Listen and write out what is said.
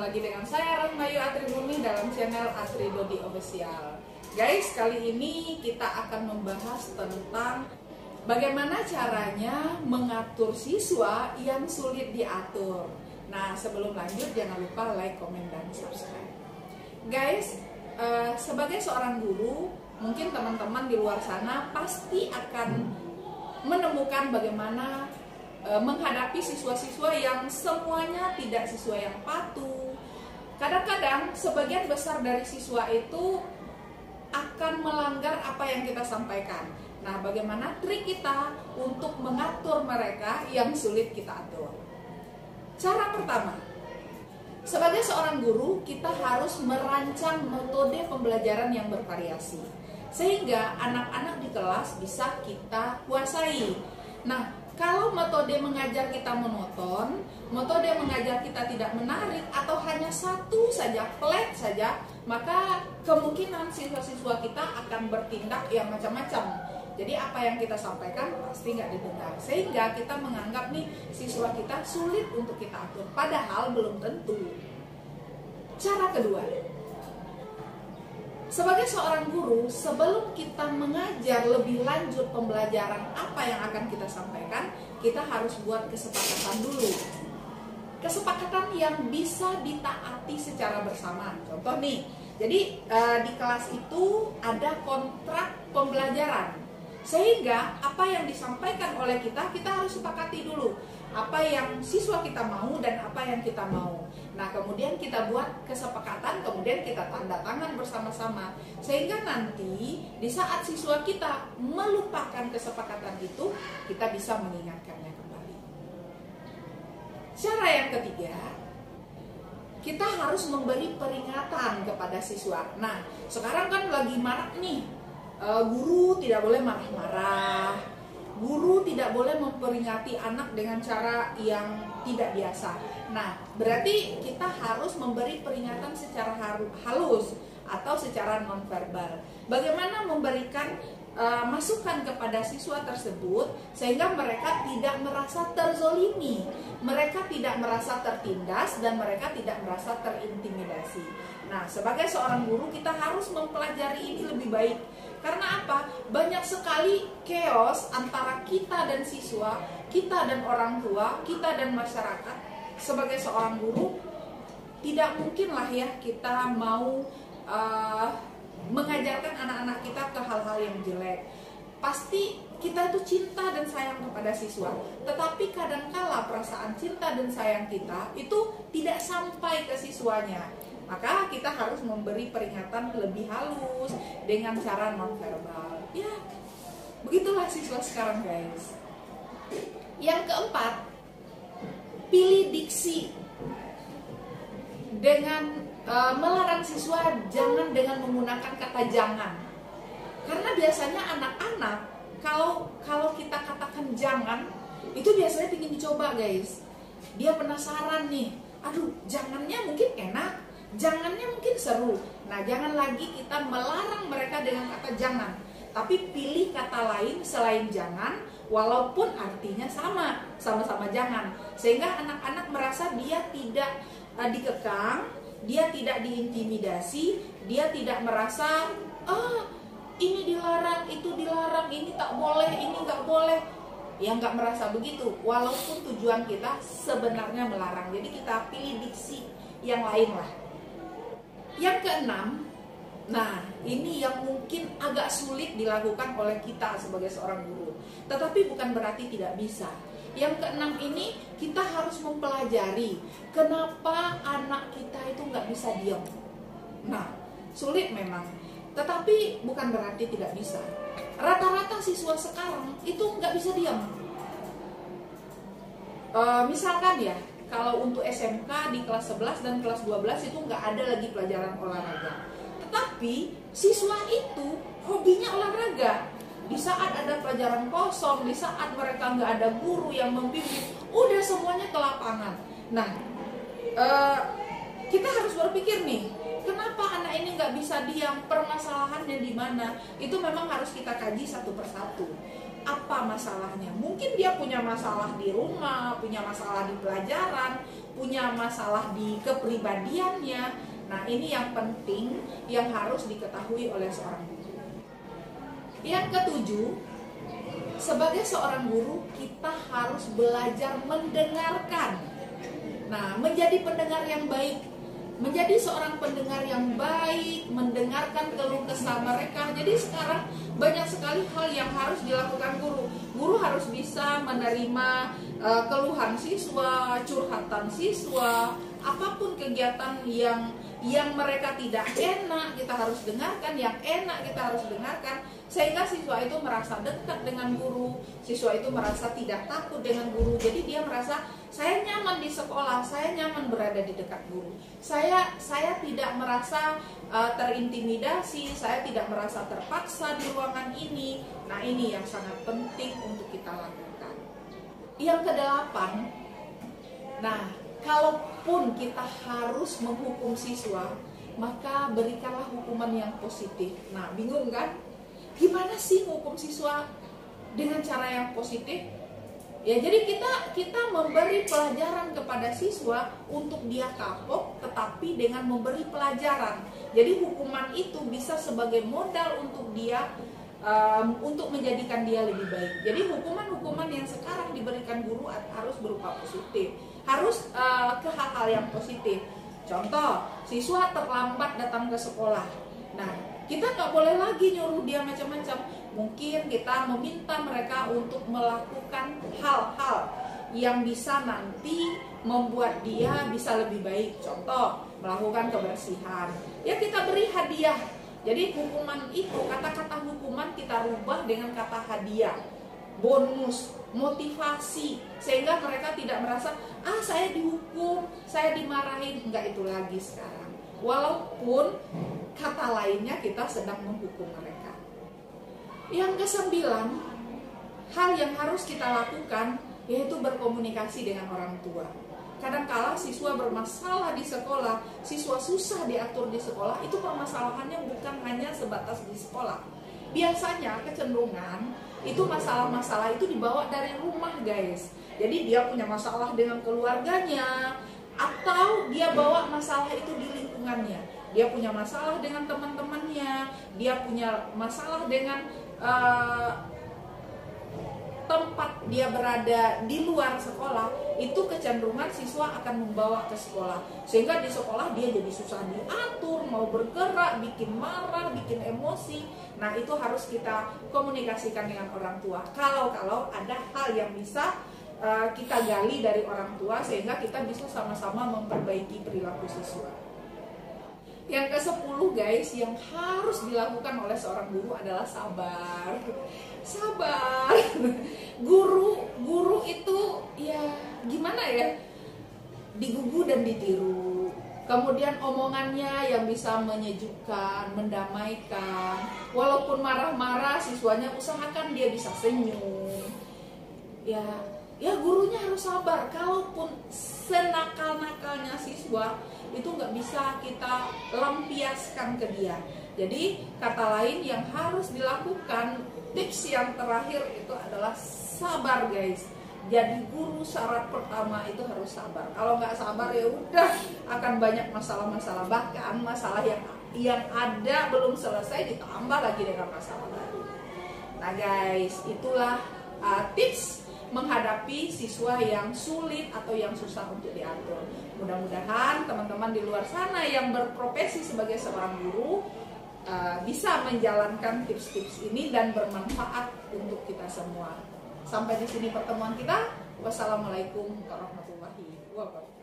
lagi dengan saya Ratmayu Atribumi dalam channel Atri Dodi Official. Guys, kali ini kita akan membahas tentang bagaimana caranya mengatur siswa yang sulit diatur. Nah, sebelum lanjut jangan lupa like, komen, dan subscribe. Guys, sebagai seorang guru, mungkin teman-teman di luar sana pasti akan menemukan bagaimana menghadapi siswa-siswa yang semuanya tidak siswa yang patuh. Kadang-kadang sebagian besar dari siswa itu akan melanggar apa yang kita sampaikan. Nah, bagaimana trik kita untuk mengatur mereka yang sulit kita atur? Cara pertama, sebagai seorang guru, kita harus merancang metode pembelajaran yang bervariasi, sehingga anak-anak di kelas bisa kita kuasai. Nah, kalau metode mengajar kita monoton, metode mengajar kita tidak menarik, atau hanya satu saja, flat saja, maka kemungkinan siswa-siswa kita akan bertindak yang macam-macam. Jadi apa yang kita sampaikan pasti nggak didengar, sehingga kita menganggap nih siswa kita sulit untuk kita atur, padahal belum tentu. Cara kedua, sebagai seorang guru, sebelum kita mengajar lebih lanjut pembelajaran apa yang akan kita sampaikan, kita harus buat kesepakatan dulu. Kesepakatan yang bisa ditaati secara bersama. Contoh nih, jadi di kelas itu ada kontrak pembelajaran. Sehingga apa yang disampaikan oleh kita harus sepakati dulu. Apa yang siswa kita mau dan apa yang kita mau. Nah, kemudian kita buat kesepakatan, kemudian kita tanda tangan bersama-sama. Sehingga nanti di saat siswa kita melupakan kesepakatan itu, kita bisa mengingatkannya kembali. Cara yang ketiga, kita harus memberi peringatan kepada siswa. Nah, sekarang kan lagi marak nih, guru tidak boleh marah-marah. Guru tidak boleh memperingati anak dengan cara yang tidak biasa. Nah, berarti kita harus memberi peringatan secara halus atau secara nonverbal. Bagaimana memberikan masukan kepada siswa tersebut sehingga mereka tidak merasa terzolimi, mereka tidak merasa tertindas, dan mereka tidak merasa terintimidasi. Nah, sebagai seorang guru kita harus mempelajari ini lebih baik. Karena apa? Banyak sekali chaos antara kita dan siswa, kita dan orang tua, kita dan masyarakat. Sebagai seorang guru, tidak mungkinlah ya kita mau mengajarkan anak-anak kita ke hal-hal yang jelek. Pasti kita itu cinta dan sayang kepada siswa, tetapi kadangkala perasaan cinta dan sayang kita itu tidak sampai ke siswanya. Maka kita harus memberi peringatan lebih halus dengan cara nonverbal. Ya, begitulah siswa sekarang, guys. Yang keempat, pilih diksi. Dengan melarang siswa jangan dengan menggunakan kata jangan. Karena biasanya anak-anak kalau kita katakan jangan, itu biasanya ingin dicoba, guys. Dia penasaran nih. Aduh, jangannya mungkin enak, jangannya mungkin seru. Nah, jangan lagi kita melarang mereka dengan kata jangan, tapi pilih kata lain selain jangan, walaupun artinya sama-sama jangan, sehingga anak-anak merasa dia tidak dikekang, dia tidak diintimidasi, dia tidak merasa ini dilarang, itu dilarang, ini tak boleh, ini nggak boleh. Ya, nggak merasa begitu, walaupun tujuan kita sebenarnya melarang. Jadi kita pilih diksi yang lain lah. Yang keenam, nah ini yang mungkin agak sulit dilakukan oleh kita sebagai seorang guru, tetapi bukan berarti tidak bisa. Yang keenam ini kita harus mempelajari kenapa anak kita itu nggak bisa diam. Nah, sulit memang, tetapi bukan berarti tidak bisa. Rata-rata siswa sekarang itu nggak bisa diam. Misalkan ya, kalau untuk SMK di kelas 11 dan kelas 12 itu nggak ada lagi pelajaran olahraga. Tetapi siswa itu hobinya olahraga. Di saat ada pelajaran kosong, di saat mereka nggak ada guru yang membimbing, udah semuanya ke lapangan. Nah, kita harus berpikir nih, kenapa anak ini nggak bisa diam, permasalahannya di mana? Itu memang harus kita kaji satu persatu. apa masalahnya. Mungkin dia punya masalah di rumah, punya masalah di pelajaran, punya masalah di kepribadiannya. Nah, ini yang penting yang harus diketahui oleh seorang guru. Yang ketujuh, sebagai seorang guru kita harus belajar mendengarkan. Nah, menjadi pendengar yang baik, menjadi seorang pendengar yang baik, mendengarkan keluh kesah mereka. Jadi sekarang banyak sekali hal yang harus dilakukan guru. Guru harus bisa menerima keluhan siswa, curhatan siswa, apapun kegiatan yang mereka tidak enak kita harus dengarkan, yang enak kita harus dengarkan, sehingga siswa itu merasa dekat dengan guru, siswa itu merasa tidak takut dengan guru. Jadi dia merasa saya nyaman di sekolah, saya nyaman berada di dekat guru, saya tidak merasa terintimidasi, saya tidak merasa terpaksa di ruangan ini. Nah, ini yang sangat penting untuk kita lakukan. Yang kedelapan, nah, kalaupun kita harus menghukum siswa, maka berikanlah hukuman yang positif. Nah, bingung kan? Gimana sih menghukum siswa dengan cara yang positif? Ya, jadi kita memberi pelajaran kepada siswa untuk dia kapok, tetapi dengan memberi pelajaran. Jadi hukuman itu bisa sebagai modal untuk dia, untuk menjadikan dia lebih baik. Jadi hukuman-hukuman yang sekarang diberikan guru harus berupa positif, harus ke hal-hal yang positif. Contoh, siswa terlambat datang ke sekolah. Nah, kita nggak boleh lagi nyuruh dia macam-macam. Mungkin kita meminta mereka untuk melakukan hal-hal yang bisa nanti membuat dia bisa lebih baik. Contoh, melakukan kebersihan. Ya, kita beri hadiah. Jadi hukuman itu, kata-kata hukuman kita rubah dengan kata hadiah, bonus, motivasi, sehingga mereka tidak merasa saya dihukum, saya dimarahin. Enggak itu lagi sekarang. Walaupun kata lainnya kita sedang menghukum mereka. Yang kesembilan, hal yang harus kita lakukan yaitu berkomunikasi dengan orang tua. Kadangkala siswa bermasalah di sekolah, siswa susah diatur di sekolah, itu permasalahannya bukan hanya sebatas di sekolah. Biasanya kecenderungan itu masalah-masalah itu dibawa dari rumah, guys. Jadi dia punya masalah dengan keluarganya, atau dia bawa masalah itu di lingkungannya. Dia punya masalah dengan teman-temannya, dia punya masalah dengan tempat dia berada di luar sekolah. Itu kecenderungan siswa akan membawa ke sekolah, sehingga di sekolah dia jadi susah diatur, mau bergerak, bikin marah, bikin emosi. Nah, itu harus kita komunikasikan dengan orang tua. Kalau ada hal yang bisa kita gali dari orang tua, sehingga kita bisa sama-sama memperbaiki perilaku siswa. Yang ke-10, guys, yang harus dilakukan oleh seorang guru adalah sabar. Sabar. Guru itu ya gimana ya? Digugu dan ditiru. Kemudian omongannya yang bisa menyejukkan, mendamaikan. Walaupun marah-marah, siswanya usahakan dia bisa senyum. Ya gurunya harus sabar. Kalaupun senakal-nakalnya siswa, itu nggak bisa kita lampiaskan ke dia. Jadi kata lain yang harus dilakukan, tips yang terakhir itu adalah sabar, guys. Jadi guru syarat pertama itu harus sabar. Kalau nggak sabar ya udah akan banyak masalah-masalah, bahkan masalah yang ada belum selesai ditambah lagi dengan masalah baru. Nah, guys, itulah tips menghadapi siswa yang sulit atau yang susah untuk diatur. Mudah-mudahan teman-teman di luar sana yang berprofesi sebagai seorang guru bisa menjalankan tips-tips ini dan bermanfaat untuk kita semua. Sampai di sini pertemuan kita. Wassalamualaikum warahmatullahi wabarakatuh.